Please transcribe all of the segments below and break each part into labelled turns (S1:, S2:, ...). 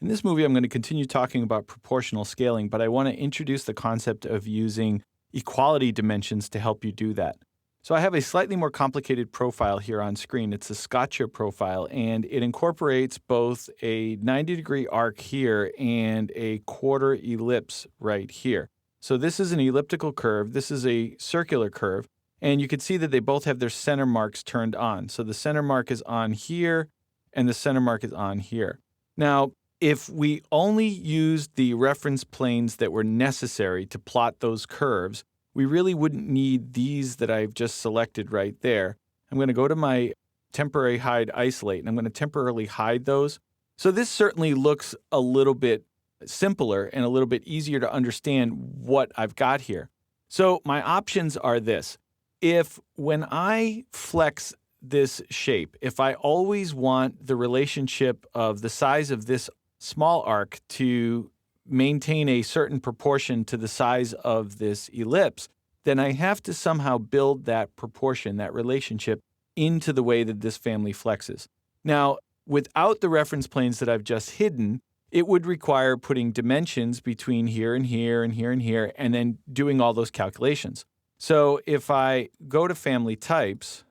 S1: In this movie, I'm going to continue talking about proportional scaling, but I want to introduce the concept of using equality dimensions to help you do that. So I have a slightly more complicated profile here on screen. It's a Scotcha profile, and it incorporates both a 90-degree arc here and a quarter ellipse right here. So this is an elliptical curve. This is a circular curve, and you can see that they both have their center marks turned on. So the center mark is on here, and the center mark is on here. Now, if we only used the reference planes that were necessary to plot those curves, we really wouldn't need these that I've just selected right there. I'm going to go to my temporary hide isolate, and I'm going to temporarily hide those. So this certainly looks a little bit simpler and a little bit easier to understand what I've got here. So my options are this. If when I flex this shape, if I always want the relationship of the size of this small arc to maintain a certain proportion to the size of this ellipse, then I have to somehow build that proportion, that relationship, into the way that this family flexes. Now, without the reference planes that I've just hidden, it would require putting dimensions between here and here and here and here, and then doing all those calculations. So if I go to family types,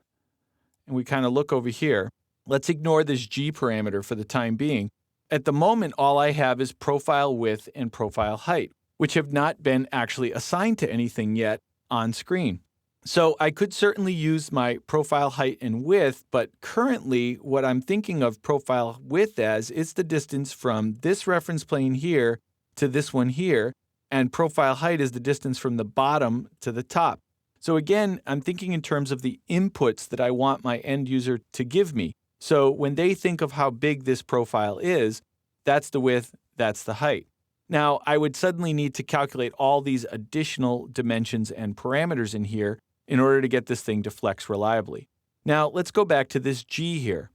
S1: and we kind of look over here, let's ignore this G parameter for the time being. At the moment, all I have is profile width and profile height, which have not been actually assigned to anything yet on screen. So I could certainly use my profile height and width, but currently what I'm thinking of profile width as is the distance from this reference plane here to this one here, and profile height is the distance from the bottom to the top. So again, I'm thinking in terms of the inputs that I want my end user to give me. So when they think of how big this profile is, that's the width, that's the height. Now, I would suddenly need to calculate all these additional dimensions and parameters in here in order to get this thing to flex reliably. Now, let's go back to this G here.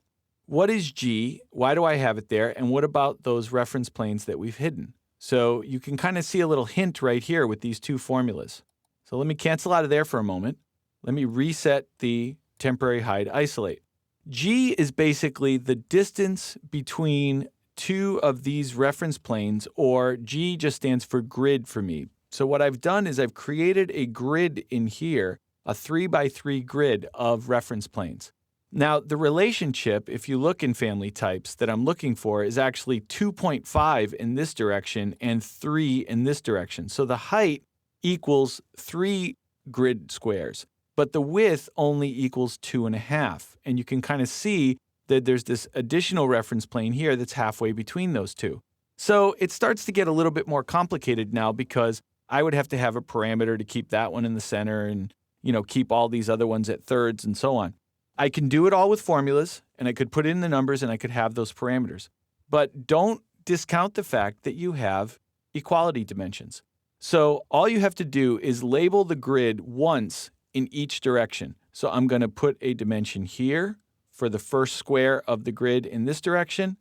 S1: What is G? Why do I have it there? And what about those reference planes that we've hidden? So you can kind of see a little hint right here with these two formulas. So let me cancel out of there for a moment. Let me reset the temporary hide isolate. G is basically the distance between two of these reference planes, or G just stands for grid for me. So what I've done is I've created a grid in here, a 3x3 grid of reference planes. Now, the relationship, if you look in family types that I'm looking for, is actually 2.5 in this direction and 3 in this direction. So the height equals 3 grid squares, but the width only equals 2.5. And you can kind of see that there's this additional reference plane here that's halfway between those two. So it starts to get a little bit more complicated now because I would have to have a parameter to keep that one in the center and, keep all these other ones at thirds and so on. I can do it all with formulas, and I could put in the numbers and I could have those parameters. But don't discount the fact that you have equality dimensions. So all you have to do is label the grid once in each direction. So I'm going to put a dimension here for the first square of the grid in this direction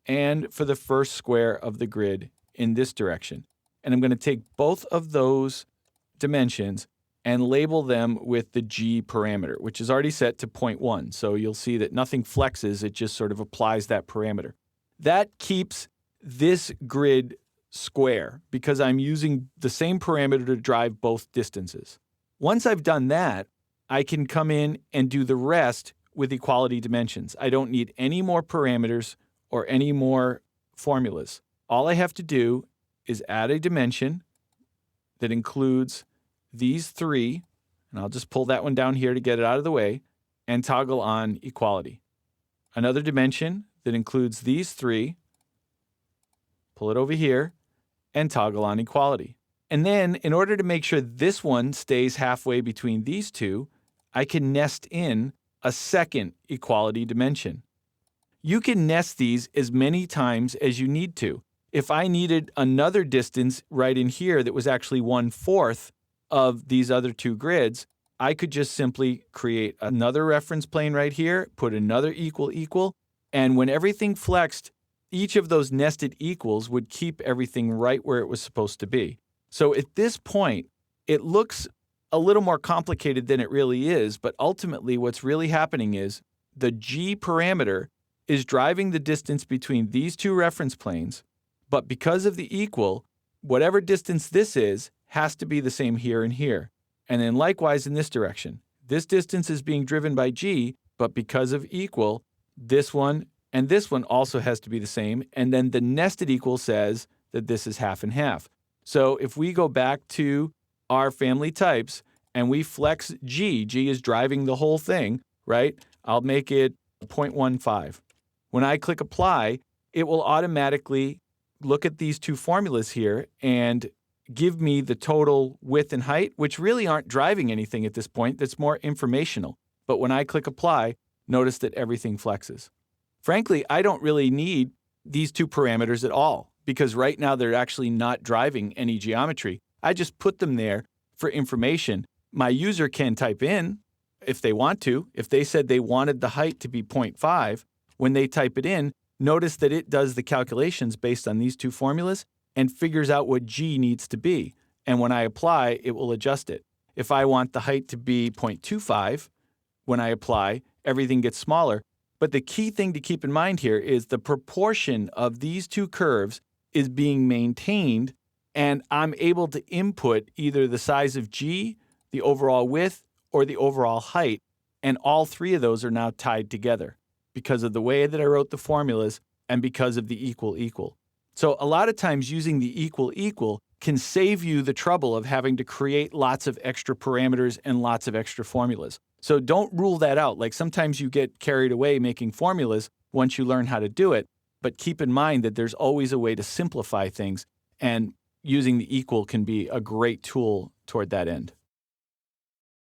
S1: and for the first square of the grid in this direction. And I'm going to take both of those dimensions and label them with the G parameter, which is already set to 0.1. So you'll see that nothing flexes, it just sort of applies that parameter. That keeps this grid square because I'm using the same parameter to drive both distances. Once I've done that, I can come in and do the rest with equality dimensions. I don't need any more parameters or any more formulas. All I have to do is add a dimension that includes these three, and I'll just pull that one down here to get it out of the way, and toggle on equality. Another dimension that includes these three, pull it over here, and toggle on equality. And then, in order to make sure this one stays halfway between these two, I can nest in a second equality dimension. You can nest these as many times as you need to. If I needed another distance right in here that was actually 1/4 of these other two grids, I could just simply create another reference plane right here, put another equal, and when everything flexed, each of those nested equals would keep everything right where it was supposed to be. So at this point, it looks a little more complicated than it really is, but ultimately what's really happening is the G parameter is driving the distance between these two reference planes, But because of the equal, whatever distance this is has to be the same here and here. And then likewise in this direction. This distance is being driven by g, but because of equal, this one and this one also has to be the same. And then the nested equal says that this is half and half. So if we go back to our family types and we flex g is driving the whole thing, right? I'll make it 0.15. When I click apply, it will automatically look at these two formulas here and give me the total width and height, which really aren't driving anything at this point. That's more informational. But when I click apply, notice that everything flexes. Frankly, I don't really need these two parameters at all because right now they're actually not driving any geometry. I just put them there for information. My user can type in if they want to. If they said they wanted the height to be 0.5, when they type it in, notice that it does the calculations based on these two formulas and figures out what g needs to be. And when I apply, it will adjust it. If I want the height to be 0.25, when I apply, everything gets smaller. But the key thing to keep in mind here is the proportion of these two curves is being maintained, and I'm able to input either the size of g, the overall width, or the overall height, and all three of those are now tied together because of the way that I wrote the formulas and because of the equal. So a lot of times using the equal can save you the trouble of having to create lots of extra parameters and lots of extra formulas. So don't rule that out. Like sometimes you get carried away making formulas once you learn how to do it, but keep in mind that there's always a way to simplify things, and using the equal can be a great tool toward that end.